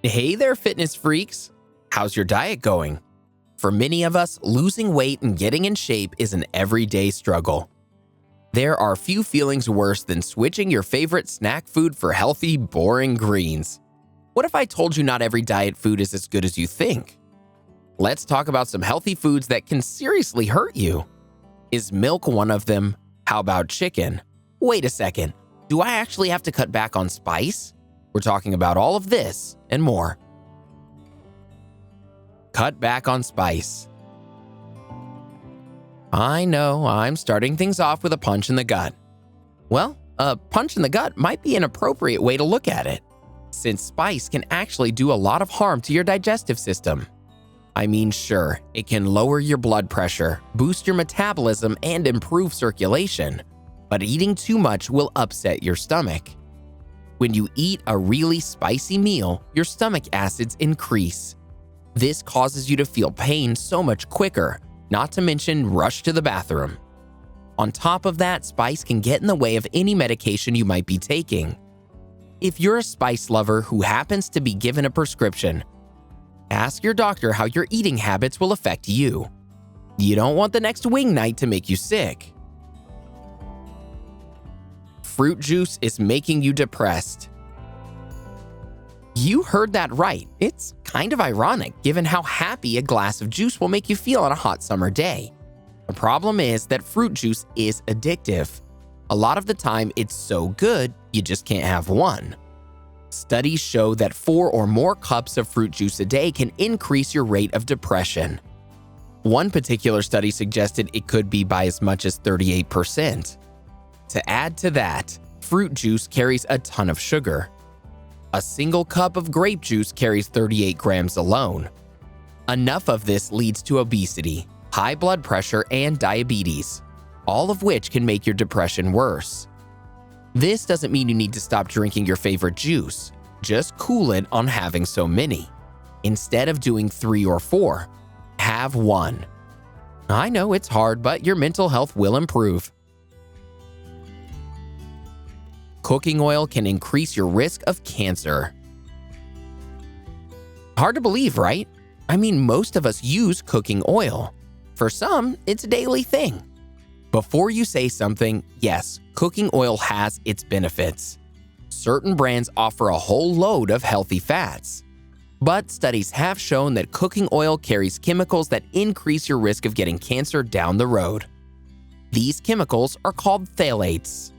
Hey there, fitness freaks! How's your diet going? For many of us, losing weight and getting in shape is an everyday struggle. There are few feelings worse than switching your favorite snack food for healthy, boring greens. What if I told you not every diet food is as good as you think? Let's talk about some healthy foods that can seriously hurt you. Is milk one of them? How about chicken? Wait a second, do I actually have to cut back on spice? We're talking about all of this and more. Cut back on spice. I know, I'm starting things off with a punch in the gut. Well, a punch in the gut might be an appropriate way to look at it, since spice can actually do a lot of harm to your digestive system. I mean, sure, it can lower your blood pressure, boost your metabolism, and improve circulation, but eating too much will upset your stomach. When you eat a really spicy meal, your stomach acids increase. This causes you to feel pain so much quicker, not to mention rush to the bathroom. On top of that, spice can get in the way of any medication you might be taking. If you're a spice lover who happens to be given a prescription, ask your doctor how your eating habits will affect you. You don't want the next wing night to make you sick. Fruit juice is making you depressed. You heard that right. It's kind of ironic given how happy a glass of juice will make you feel on a hot summer day. The problem is that fruit juice is addictive. A lot of the time, it's so good, you just can't have one. Studies show that 4 or more cups of fruit juice a day can increase your rate of depression. One particular study suggested it could be by as much as 38%. To add to that, fruit juice carries a ton of sugar. A single cup of grape juice carries 38 grams alone. Enough of this leads to obesity, high blood pressure, and diabetes, all of which can make your depression worse. This doesn't mean you need to stop drinking your favorite juice. Just cool it on having so many. Instead of doing 3 or 4, have 1. I know it's hard, but your mental health will improve. Cooking oil can increase your risk of cancer. Hard to believe, right? I mean, most of us use cooking oil. For some, it's a daily thing. Before you say something, yes, cooking oil has its benefits. Certain brands offer a whole load of healthy fats. But studies have shown that cooking oil carries chemicals that increase your risk of getting cancer down the road. These chemicals are called phthalates.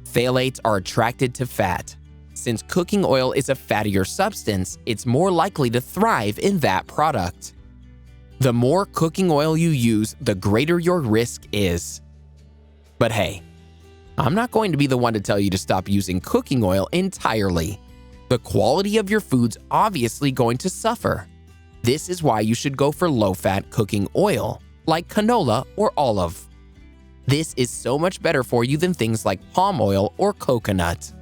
Phthalates are attracted to fat. Since cooking oil is a fattier substance, it's more likely to thrive in that product. The more cooking oil you use, the greater your risk is. But hey, I'm not going to be the one to tell you to stop using cooking oil entirely. The quality of your food's obviously going to suffer. This is why you should go for low-fat cooking oil, like canola or olive. This is so much better for you than things like palm oil or coconut.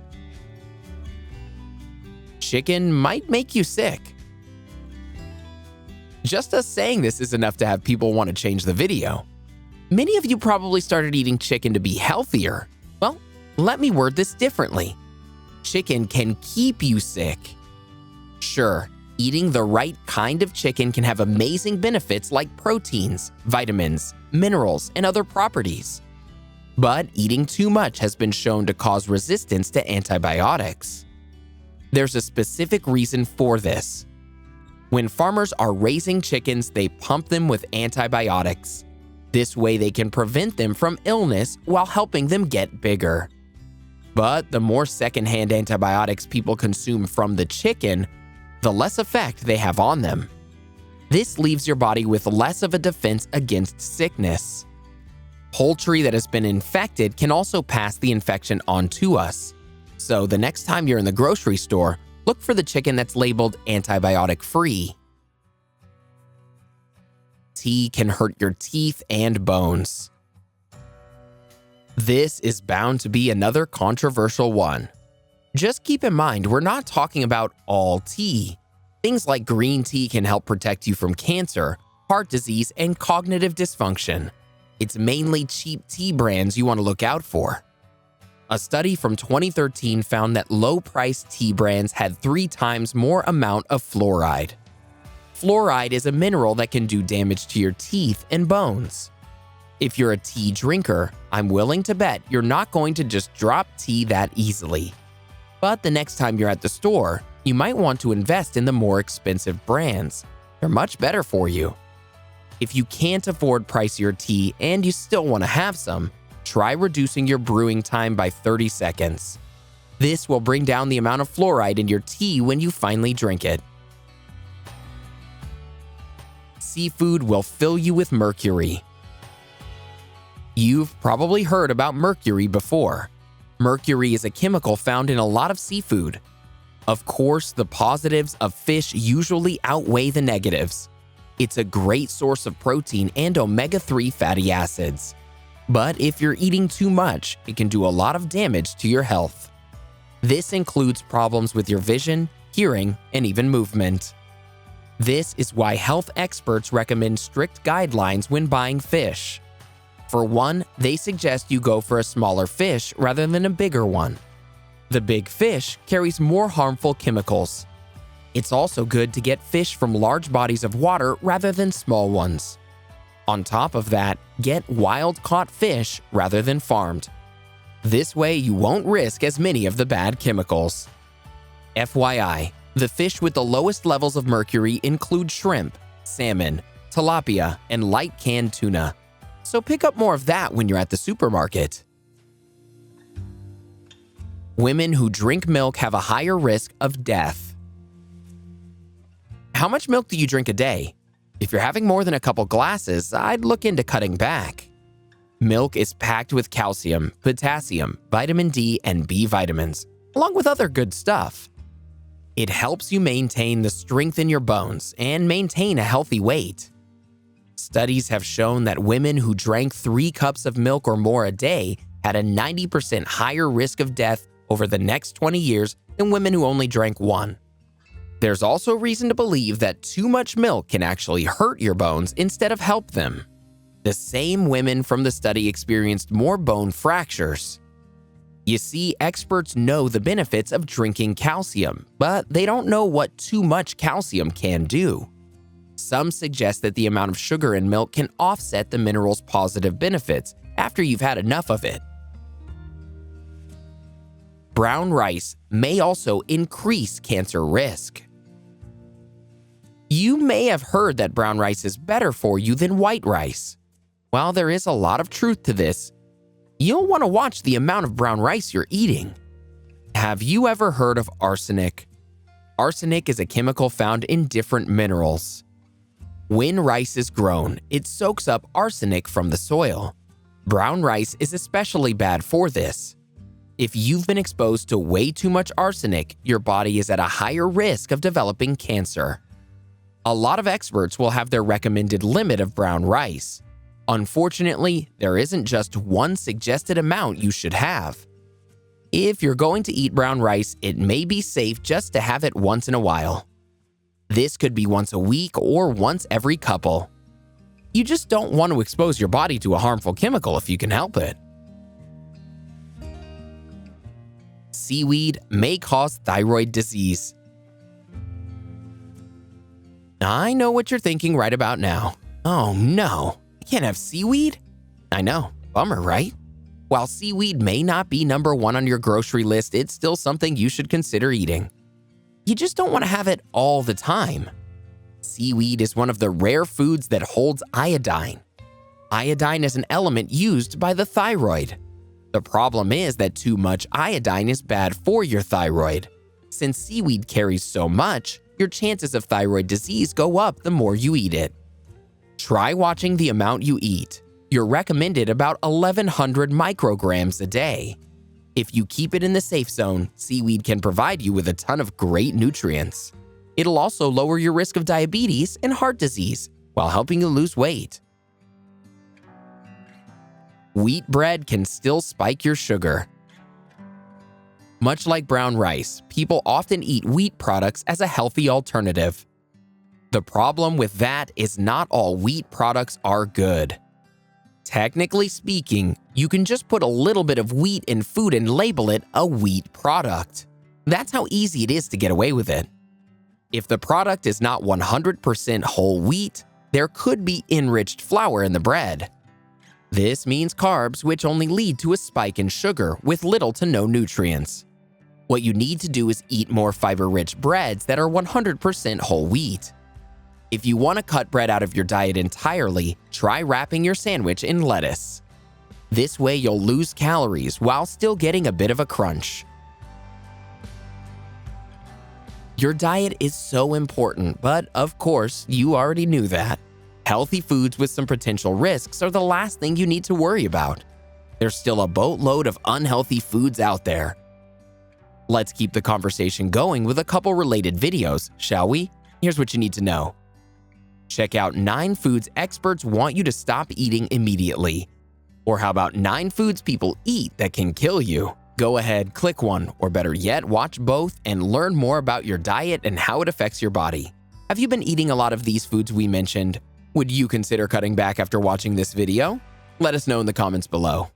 Chicken might make you sick. Just us saying this is enough to have people want to change the video. Many of you probably started eating chicken to be healthier. Well, let me word this differently. Chicken can keep you sick. Sure, eating the right kind of chicken can have amazing benefits like proteins, vitamins, minerals, and other properties. But eating too much has been shown to cause resistance to antibiotics. There's a specific reason for this. When farmers are raising chickens, they pump them with antibiotics. This way they can prevent them from illness while helping them get bigger. But the more secondhand antibiotics people consume from the chicken, the less effect they have on them. This leaves your body with less of a defense against sickness. Poultry that has been infected can also pass the infection on to us. So the next time you're in the grocery store, look for the chicken that's labeled antibiotic-free. Tea can hurt your teeth and bones. This is bound to be another controversial one. Just keep in mind, we're not talking about all tea. Things like green tea can help protect you from cancer, heart disease, and cognitive dysfunction. It's mainly cheap tea brands you want to look out for. A study from 2013 found that low-priced tea brands had 3 times more amount of fluoride. Fluoride is a mineral that can do damage to your teeth and bones. If you're a tea drinker, I'm willing to bet you're not going to just drop tea that easily. But the next time you're at the store, you might want to invest in the more expensive brands. They're much better for you. If you can't afford pricier tea and you still want to have some, try reducing your brewing time by 30 seconds. This will bring down the amount of fluoride in your tea when you finally drink it. Seafood will fill you with mercury. You've probably heard about mercury before. Mercury is a chemical found in a lot of seafood. Of course, the positives of fish usually outweigh the negatives. It's a great source of protein and omega-3 fatty acids. But if you're eating too much, it can do a lot of damage to your health. This includes problems with your vision, hearing, and even movement. This is why health experts recommend strict guidelines when buying fish. For one, they suggest you go for a smaller fish rather than a bigger one. The big fish carries more harmful chemicals. It's also good to get fish from large bodies of water rather than small ones. On top of that, get wild-caught fish rather than farmed. This way you won't risk as many of the bad chemicals. FYI, the fish with the lowest levels of mercury include shrimp, salmon, tilapia, and light canned tuna. So pick up more of that when you're at the supermarket. Women who drink milk have a higher risk of death. How much milk do you drink a day? If you're having more than a couple glasses, I'd look into cutting back. Milk is packed with calcium, potassium, vitamin D, and B vitamins, along with other good stuff. It helps you maintain the strength in your bones and maintain a healthy weight. Studies have shown that women who drank 3 cups of milk or more a day had a 90% higher risk of death over the next 20 years than women who only drank 1. There's also reason to believe that too much milk can actually hurt your bones instead of help them. The same women from the study experienced more bone fractures. You see, experts know the benefits of drinking calcium, but they don't know what too much calcium can do. Some suggest that the amount of sugar in milk can offset the mineral's positive benefits after you've had enough of it. Brown rice may also increase cancer risk. You may have heard that brown rice is better for you than white rice. While there is a lot of truth to this, you'll want to watch the amount of brown rice you're eating. Have you ever heard of arsenic? Arsenic is a chemical found in different minerals. When rice is grown, it soaks up arsenic from the soil. Brown rice is especially bad for this. If you've been exposed to way too much arsenic, your body is at a higher risk of developing cancer. A lot of experts will have their recommended limit of brown rice. Unfortunately, there isn't just one suggested amount you should have. If you're going to eat brown rice, it may be safe just to have it once in a while. This could be once a week or once every couple. You just don't want to expose your body to a harmful chemical if you can help it. Seaweed may cause thyroid disease. I know what you're thinking right about now. Oh no, I can't have seaweed? I know, bummer, right? While seaweed may not be number 1 on your grocery list, it's still something you should consider eating. You just don't want to have it all the time. Seaweed is one of the rare foods that holds iodine. Iodine is an element used by the thyroid. The problem is that too much iodine is bad for your thyroid. Since seaweed carries so much, your chances of thyroid disease go up the more you eat it. Try watching the amount you eat. You're recommended about 1,100 micrograms a day. If you keep it in the safe zone, seaweed can provide you with a ton of great nutrients. It'll also lower your risk of diabetes and heart disease while helping you lose weight. Wheat bread can still spike your sugar. Much like brown rice, people often eat wheat products as a healthy alternative. The problem with that is not all wheat products are good. Technically speaking, You can just put a little bit of wheat in food and label it a wheat product. That's how easy it is to get away with it. If the product is not 100% whole wheat, there could be enriched flour in the bread. This means carbs, which only lead to a spike in sugar with little to no nutrients. What you need to do is eat more fiber-rich breads that are 100% whole wheat. If you want to cut bread out of your diet entirely, try wrapping your sandwich in lettuce. This way you'll lose calories while still getting a bit of a crunch. Your diet is so important, but of course, you already knew that. Healthy foods with some potential risks are the last thing you need to worry about. There's still a boatload of unhealthy foods out there. Let's keep the conversation going with a couple related videos, shall we? Here's what you need to know. Check out 9 foods experts want you to stop eating immediately. Or how about 9 foods people eat that can kill you? Go ahead, click one, or better yet, watch both and learn more about your diet and how it affects your body. Have you been eating a lot of these foods we mentioned? Would you consider cutting back after watching this video? Let us know in the comments below.